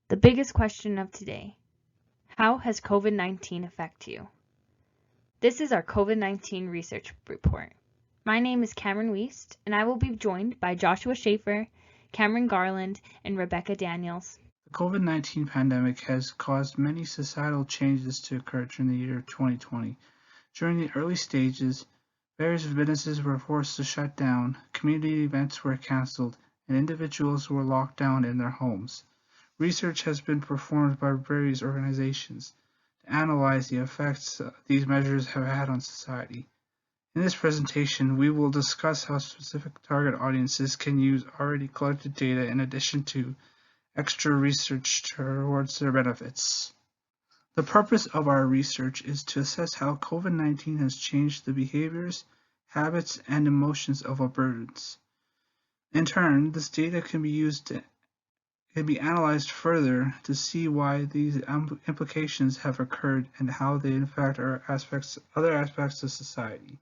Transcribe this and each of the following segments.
The biggest question of today: how has COVID-19 affected you? This is our COVID-19 research report. My name is Kamryn Wiest, and I will be joined by Joshua Schafer, Kamryn Garland, and Rebecca Daniels. The COVID-19 pandemic has caused many societal changes to occur during the year 2020. During the early stages, various businesses were forced to shut down, community events were canceled, and individuals were locked down in their homes. Research has been performed by various organizations to analyze the effects these measures have had on society. In this presentation, we will discuss how specific target audiences can use already collected data in addition to extra research towards their benefits. The purpose of our research is to assess how COVID-19 has changed the behaviors, habits, and emotions of Albertans. In turn, this data can be analyzed further to see why these implications have occurred and how they affect other aspects of society.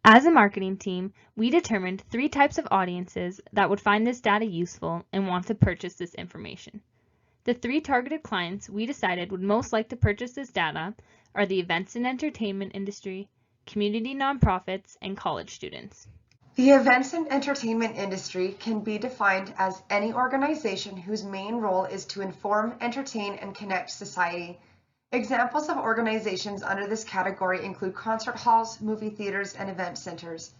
As a marketing team, we determined 3 types of audiences that would find this data useful and want to purchase this information. The 3 targeted clients we decided would most like to purchase this data are the events and entertainment industry, community nonprofits, and college students. The events and entertainment industry can be defined as any organization whose main role is to inform, entertain, and connect society. Examples of organizations under this category include concert halls, movie theaters, and event centers.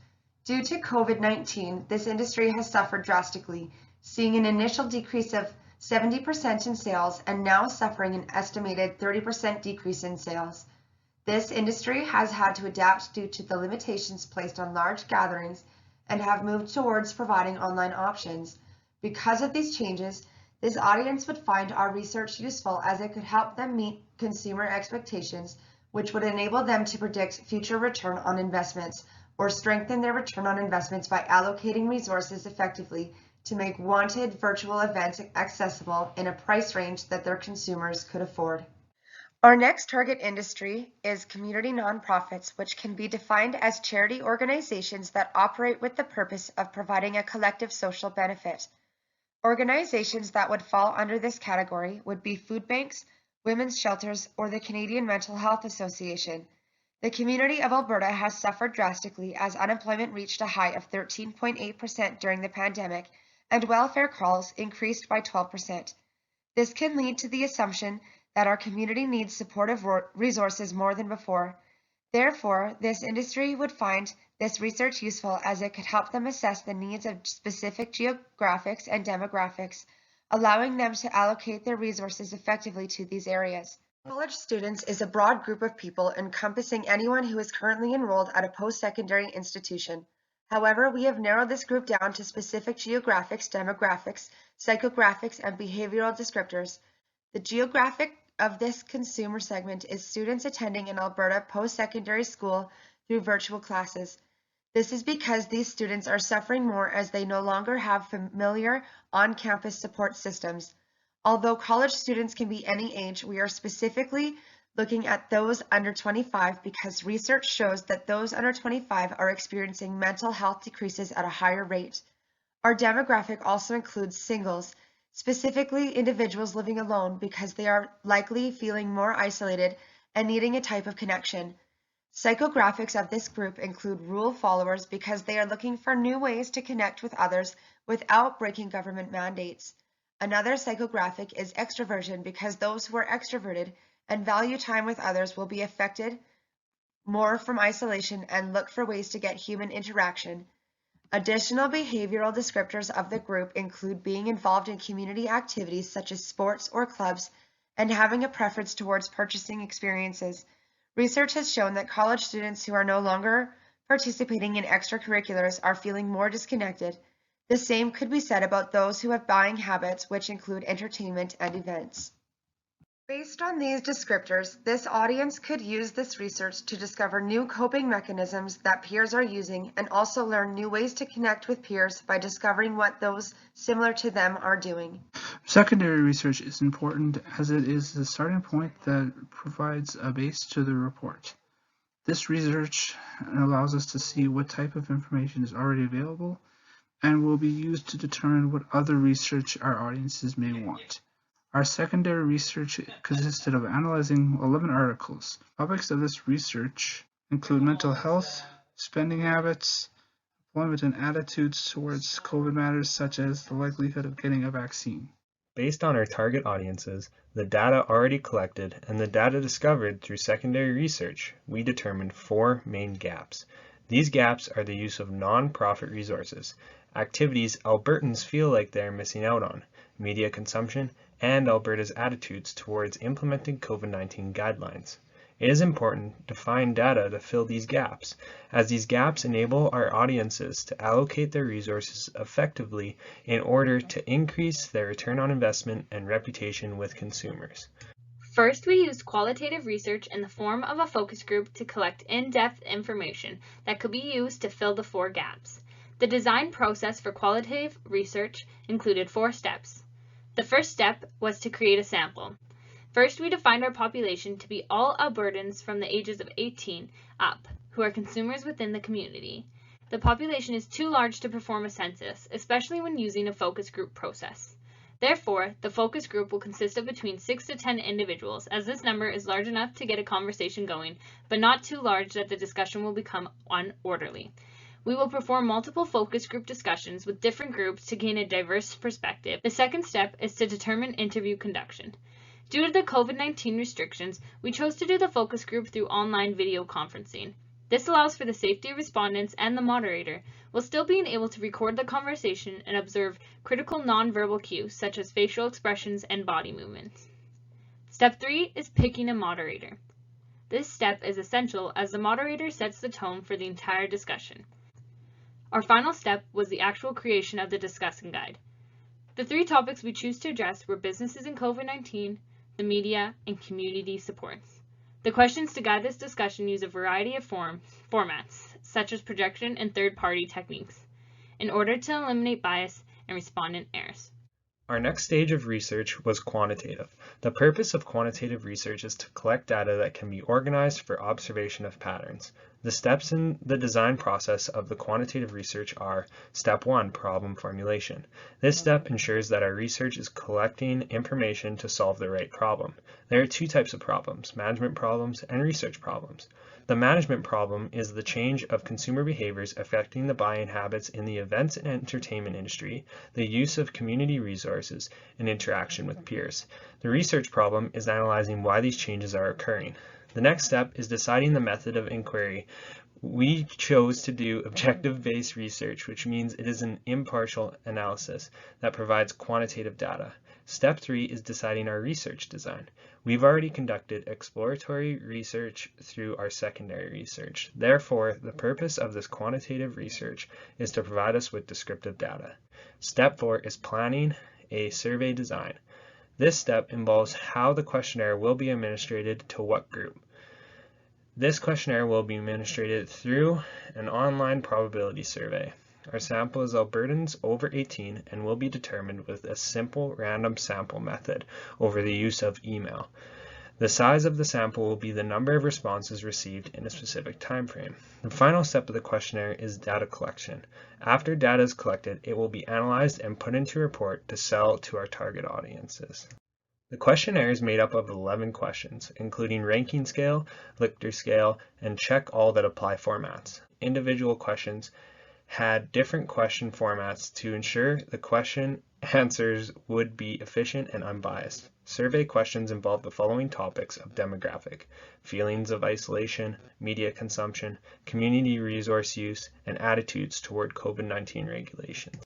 Due to COVID-19, this industry has suffered drastically, seeing an initial decrease of 70% in sales and now suffering an estimated 30% decrease in sales. This industry has had to adapt due to the limitations placed on large gatherings and have moved towards providing online options. Because of these changes, this audience would find our research useful as it could help them meet consumer expectations, which would enable them to predict future return on investments or strengthen their return on investments by allocating resources effectively to make wanted virtual events accessible in a price range that their consumers could afford. Our next target industry is community nonprofits, which can be defined as charity organizations that operate with the purpose of providing a collective social benefit. Organizations that would fall under this category would be food banks, women's shelters, or the Canadian Mental Health Association. The community of Alberta has suffered drastically as unemployment reached a high of 13.8% during the pandemic, and welfare calls increased by 12%. This can lead to the assumption that our community needs supportive resources more than before. Therefore, this industry would find this research useful as it could help them assess the needs of specific geographics and demographics, allowing them to allocate their resources effectively to these areas. College students is a broad group of people encompassing anyone who is currently enrolled at a post-secondary institution. However, we have narrowed this group down to specific geographics, demographics, psychographics, and behavioral descriptors. The geographic of this consumer segment is students attending an Alberta post-secondary school through virtual classes. This is because these students are suffering more as they no longer have familiar on-campus support systems. Although college students can be any age, we are specifically looking at those under 25 because research shows that those under 25 are experiencing mental health decreases at a higher rate. Our demographic also includes singles, specifically individuals living alone because they are likely feeling more isolated and needing a type of connection. Psychographics of this group include rule followers because they are looking for new ways to connect with others without breaking government mandates. Another psychographic is extroversion because those who are extroverted and value time with others will be affected more from isolation and look for ways to get human interaction. Additional behavioral descriptors of the group include being involved in community activities such as sports or clubs and having a preference towards purchasing experiences. Research has shown that college students who are no longer participating in extracurriculars are feeling more disconnected. The same could be said about those who have buying habits, which include entertainment and events. Based on these descriptors, this audience could use this research to discover new coping mechanisms that peers are using and also learn new ways to connect with peers by discovering what those similar to them are doing. Secondary research is important as it is the starting point that provides a base to the report. This research allows us to see what type of information is already available and will be used to determine what other research our audiences may want. Our secondary research consisted of analyzing 11 articles. Topics of this research include mental health, spending habits, employment, and attitudes towards COVID matters such as the likelihood of getting a vaccine. Based on our target audiences, the data already collected, and the data discovered through secondary research, we determined 4 main gaps. These gaps are the use of non-profit resources, activities Albertans feel like they are missing out on, media consumption, and Alberta's attitudes towards implementing COVID-19 guidelines. It is important to find data to fill these gaps, as these gaps enable our audiences to allocate their resources effectively in order to increase their return on investment and reputation with consumers. First, we used qualitative research in the form of a focus group to collect in-depth information that could be used to fill the 4 gaps. The design process for qualitative research included 4 steps. The first step was to create a sample. First, we defined our population to be all Albertans from the ages of 18 up, who are consumers within the community. The population is too large to perform a census, especially when using a focus group process. Therefore, the focus group will consist of between 6 to 10 individuals, as this number is large enough to get a conversation going, but not too large that the discussion will become unorderly. We will perform multiple focus group discussions with different groups to gain a diverse perspective. The second step is to determine interview conduction. Due to the COVID-19 restrictions, we chose to do the focus group through online video conferencing. This allows for the safety of respondents and the moderator, while still being able to record the conversation and observe critical nonverbal cues such as facial expressions and body movements. Step 3 is picking a moderator. This step is essential as the moderator sets the tone for the entire discussion. Our final step was the actual creation of the discussion guide. The 3 topics we choose to address were businesses in COVID-19, the media, and community supports. The questions to guide this discussion use a variety of formats, such as projection and third-party techniques, in order to eliminate bias and respondent errors. Our next stage of research was quantitative. The purpose of quantitative research is to collect data that can be organized for observation of patterns. The steps in the design process of the quantitative research are: Step 1, problem formulation. This step ensures that our research is collecting information to solve the right problem. There are 2 types of problems: management problems and research problems. The management problem is the change of consumer behaviors affecting the buying habits in the events and entertainment industry, the use of community resources, and interaction with peers. The research problem is analyzing why these changes are occurring. The next step is deciding the method of inquiry. We chose to do objective-based research, which means it is an impartial analysis that provides quantitative data. Step 3 is deciding our research design. We've already conducted exploratory research through our secondary research. Therefore, the purpose of this quantitative research is to provide us with descriptive data. Step 4 is planning a survey design. This step involves how the questionnaire will be administered to what group. This questionnaire will be administered through an online probability survey. Our sample is Albertans over 18 and will be determined with a simple random sample method over the use of email. The size of the sample will be the number of responses received in a specific time frame. The final step of the questionnaire is data collection. After data is collected, it will be analyzed and put into a report to sell to our target audiences. The questionnaire is made up of 11 questions, including ranking scale, Likert scale, and check all that apply formats. Individual questions had different question formats to ensure the question answers would be efficient and unbiased. Survey questions involve the following topics of demographic: feelings of isolation, media consumption, community resource use, and attitudes toward COVID-19 regulations.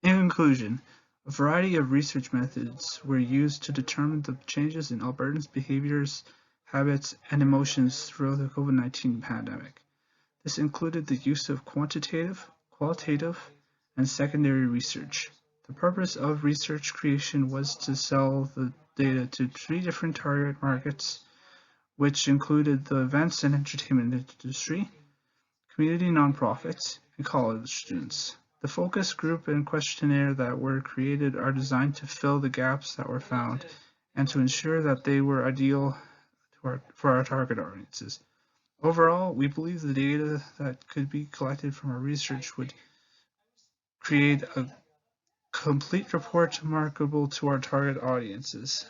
In conclusion, a variety of research methods were used to determine the changes in Albertans' behaviors, habits, and emotions throughout the COVID-19 pandemic. This included the use of quantitative, qualitative, and secondary research. The purpose of research creation was to sell the data to 3 different target markets, which included the events and entertainment industry, community nonprofits, and college students. The focus group and questionnaire that were created are designed to fill the gaps that were found and to ensure that they were ideal for our target audiences. Overall, we believe the data that could be collected from our research would create a Complete reports marketable to our target audiences.